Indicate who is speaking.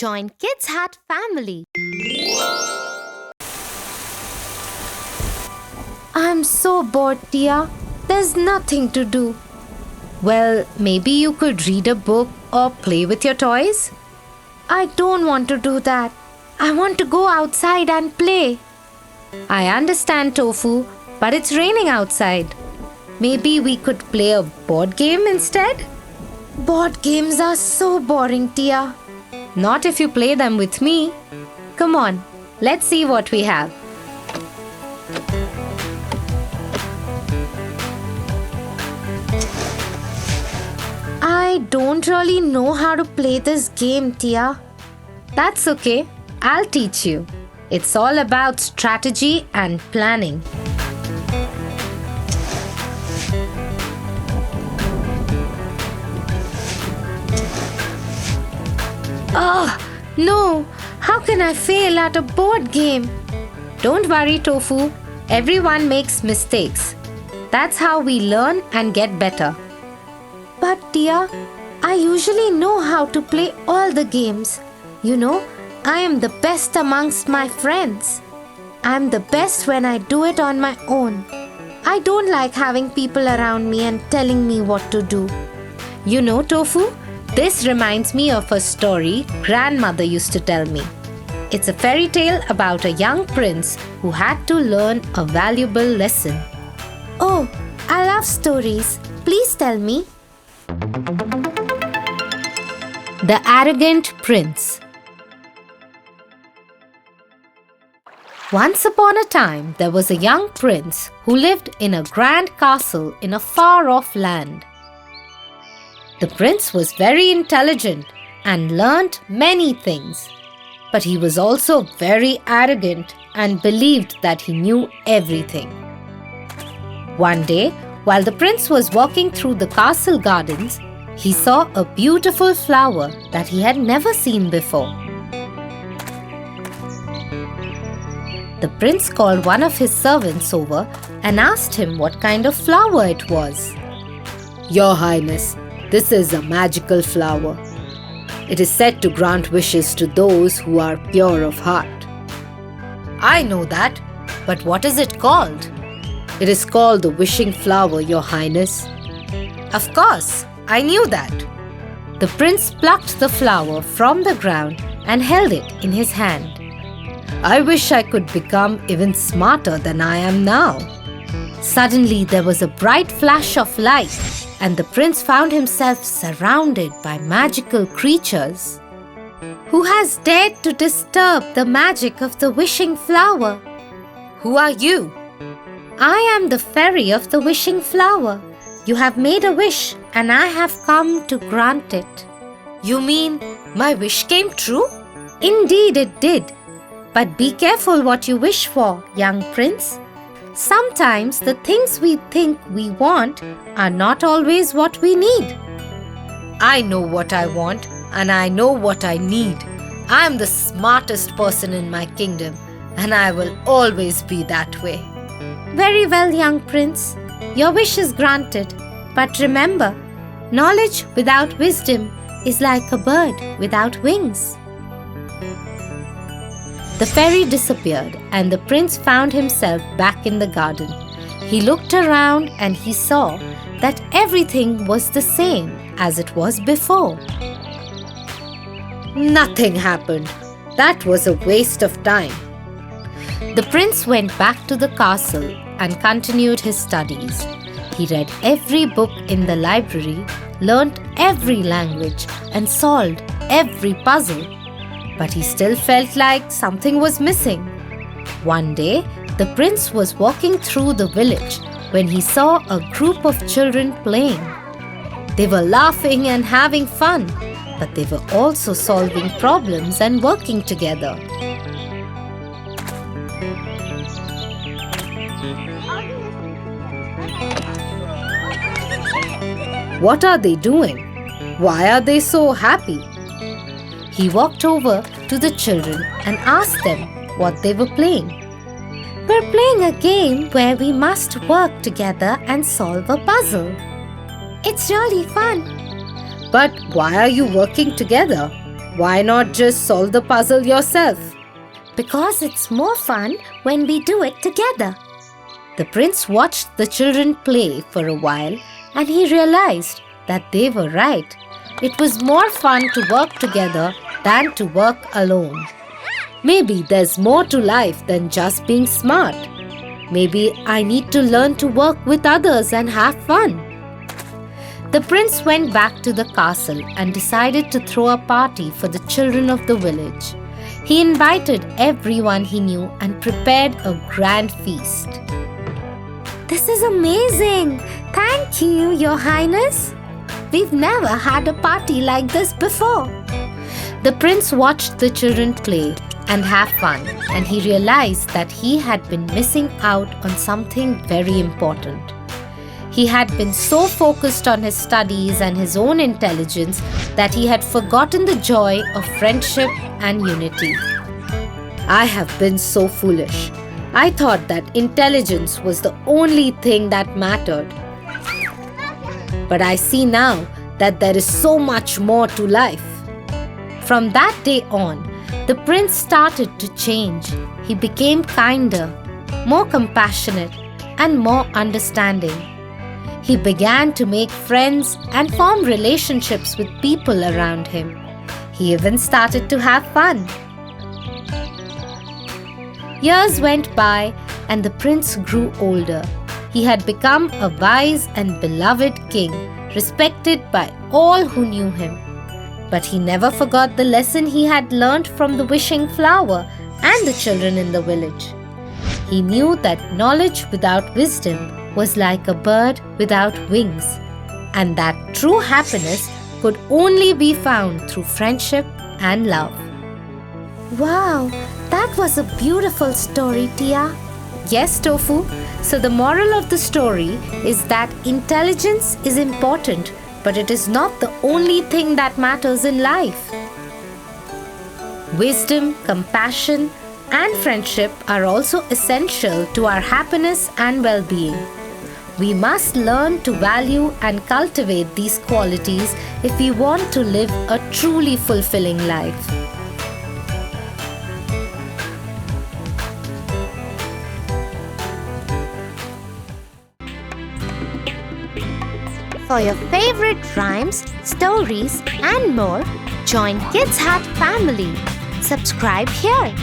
Speaker 1: Join Kids Hat family.
Speaker 2: I'm so bored, Tia. There's nothing to do.
Speaker 1: Well, maybe you could read a book or play with your toys?
Speaker 2: I don't want to do that. I want to go outside and play.
Speaker 1: I understand, Tofu, but it's raining outside. Maybe we could play a board game instead?
Speaker 2: Board games are so boring, Tia.
Speaker 1: Not if you play them with me. Come on, let's see what we have.
Speaker 2: I don't really know how to play this game, Tia.
Speaker 1: That's okay. I'll teach you. It's all about strategy and planning.
Speaker 2: Oh, no. How can I fail at a board game?
Speaker 1: Don't worry, Tofu. Everyone makes mistakes. That's how we learn and get better.
Speaker 2: But Tia, I usually know how to play all the games. You know, I am the best amongst my friends. I'm the best when I do it on my own. I don't like having people around me and telling me what to do.
Speaker 1: You know, Tofu, this reminds me of a story grandmother used to tell me. It's a fairy tale about a young prince who had to learn a valuable lesson.
Speaker 2: Oh, I love stories. Please tell me.
Speaker 1: The Arrogant Prince. Once upon a time, there was a young prince who lived in a grand castle in a far-off land. The prince was very intelligent and learnt many things, but he was also very arrogant and believed that he knew everything. One day, while the prince was walking through the castle gardens, he saw a beautiful flower that he had never seen before. The prince called one of his servants over and asked him what kind of flower it was.
Speaker 3: Your Highness, this is a magical flower. It is said to grant wishes to those who are pure of heart.
Speaker 1: I know that, but what is it called?
Speaker 3: It is called the wishing flower, Your Highness.
Speaker 1: Of course, I knew that. The prince plucked the flower from the ground and held it in his hand.
Speaker 3: I wish I could become even smarter than I am now.
Speaker 1: Suddenly, there was a bright flash of light, and the prince found himself surrounded by magical creatures.
Speaker 2: Who has dared to disturb the magic of the wishing flower?
Speaker 1: Who are you?
Speaker 2: I am the fairy of the wishing flower. You have made a wish, and I have come to grant it.
Speaker 1: You mean my wish came true?
Speaker 2: Indeed it did. But be careful what you wish for, young prince. Sometimes the things we think we want are not always what we need.
Speaker 1: I know what I want and I know what I need. I am the smartest person in my kingdom and I will always be that way.
Speaker 2: Very well, young prince. Your wish is granted. But remember, knowledge without wisdom is like a bird without wings.
Speaker 1: The fairy disappeared and the prince found himself back in the garden. He looked around and he saw that everything was the same as it was before.
Speaker 3: Nothing happened. That was a waste of time.
Speaker 1: The prince went back to the castle and continued his studies. He read every book in the library, learnt every language and solved every puzzle. But he still felt like something was missing. One day, the prince was walking through the village when he saw a group of children playing. They were laughing and having fun, but they were also solving problems and working together.
Speaker 3: What are they doing? Why are they so happy?
Speaker 1: He walked over to the children and asked them what they were playing.
Speaker 2: We're playing a game where we must work together and solve a puzzle. It's really fun.
Speaker 3: But why are you working together? Why not just solve the puzzle yourself?
Speaker 2: Because it's more fun when we do it together.
Speaker 1: The prince watched the children play for a while and he realized that they were right. It was more fun to work together than to work alone.
Speaker 3: Maybe there's more to life than just being smart. Maybe I need to learn to work with others and have fun.
Speaker 1: The prince went back to the castle and decided to throw a party for the children of the village. He invited everyone he knew and prepared a grand feast.
Speaker 2: This is amazing! Thank you, Your Highness. We've never had a party like this before.
Speaker 1: The prince watched the children play and have fun, and he realized that he had been missing out on something very important. He had been so focused on his studies and his own intelligence that he had forgotten the joy of friendship and unity.
Speaker 3: I have been so foolish. I thought that intelligence was the only thing that mattered. But I see now that there is so much more to life.
Speaker 1: From that day on, the prince started to change. He became kinder, more compassionate, and more understanding. He began to make friends and form relationships with people around him. He even started to have fun. Years went by and the prince grew older. He had become a wise and beloved king, respected by all who knew him. But he never forgot the lesson he had learned from the wishing flower and the children in the village. He knew that knowledge without wisdom was like a bird without wings, and that true happiness could only be found through friendship and love.
Speaker 2: Wow, that was a beautiful story, Tia.
Speaker 1: Yes, Tofu. So the moral of the story is that intelligence is important, but it is not the only thing that matters in life. Wisdom, compassion, and friendship are also essential to our happiness and well-being. We must learn to value and cultivate these qualities if we want to live a truly fulfilling life.
Speaker 2: For your favorite rhymes, stories, and more, join Kids Hut family. Subscribe here.